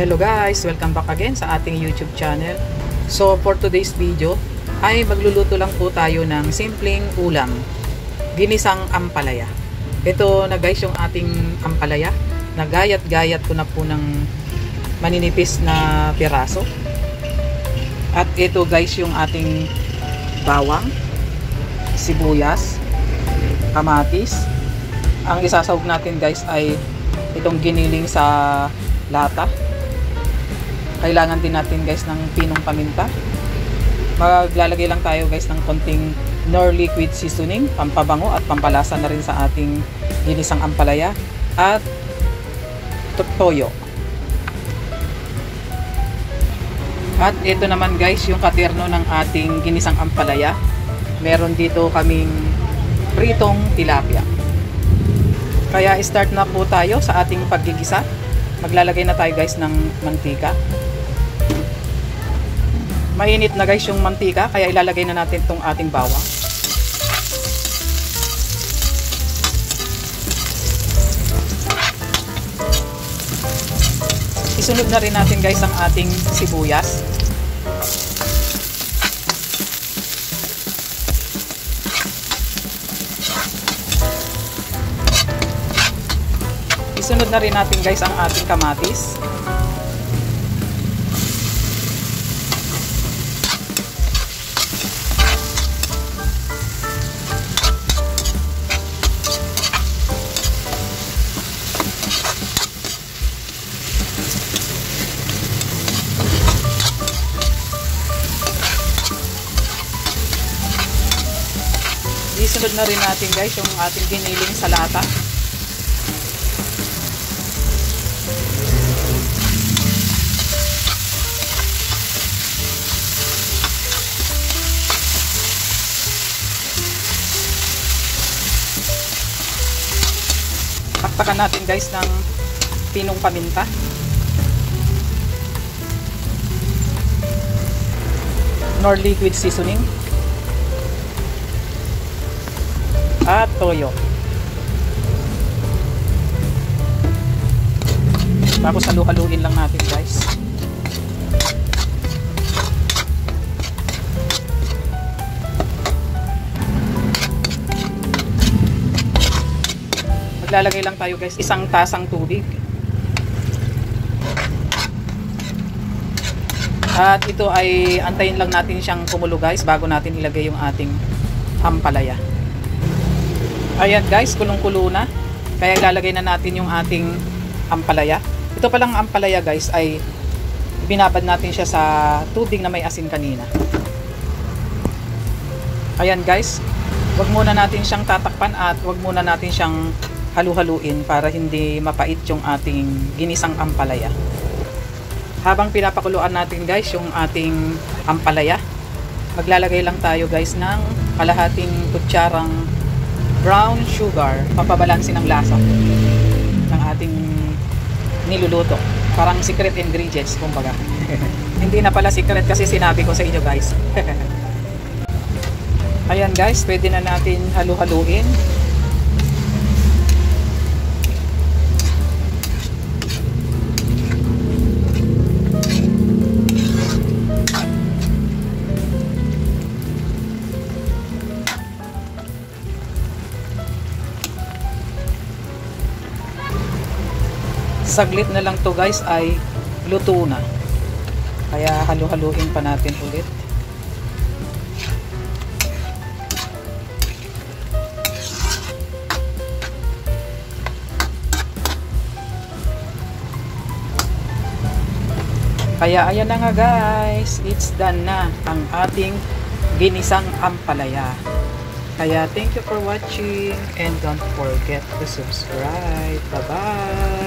Hello guys! Welcome back again sa ating YouTube channel. So for today's video ay magluluto lang po tayo ng simpleng ulam. Ginisang ampalaya. Ito na guys yung ating ampalaya. Nagayat-gayat ko na po ng maninipis na piraso. At ito guys yung ating bawang, sibuyas, kamatis. Ang isasawag natin guys ay itong giniling sa lata. Kailangan din natin guys ng pinong paminta. Maglalagay lang tayo guys ng konting Knorr liquid seasoning, pampabango at pampalasa na rin sa ating ginisang ampalaya, at toyo. At ito naman guys yung katerno ng ating ginisang ampalaya. Meron dito kaming pritong tilapia. Kaya start na po tayo sa ating paggigisa. Maglalagay na tayo guys ng mantika. Mainit na guys yung mantika, kaya ilalagay na natin itong ating bawang. Isunod na rin natin guys ang ating sibuyas. Isunod na rin natin guys ang ating kamatis. Isunod na rin natin guys yung ating giniling sa lata. Taktakan natin guys ng pinong paminta. Knorr liquid seasoning. At toyo. Tapos halu-haluin lang natin guys. Maglalagay lang tayo guys isang tasang tubig. At ito ay antayin lang natin siyang kumulo guys bago natin ilagay yung ating ampalaya. Ayan guys, kulong-kulo na. Kaya ilalagay na natin yung ating ampalaya. Ito palang ampalaya guys ay binabad natin siya sa tubig na may asin kanina. Ayan guys, wag muna natin siyang tatakpan at wag muna natin siyang halu-haluin para hindi mapait yung ating ginisang ampalaya. Habang pinapakuluan natin guys yung ating ampalaya, maglalagay lang tayo guys ng kalahating kutsarang brown sugar, pampabalansin ng lasa ng ating niluluto. Parang secret ingredients kumbaga. Hindi na pala secret kasi sinabi ko sa inyo guys. Ayan guys, pwede na natin halu-haluin. Saglit na lang to guys ay luto na. Kaya halu-haluin pa natin ulit. Kaya ayan na nga guys, it's done na ang ating ginisang ampalaya. Kaya thank you for watching and don't forget to subscribe. Bye bye!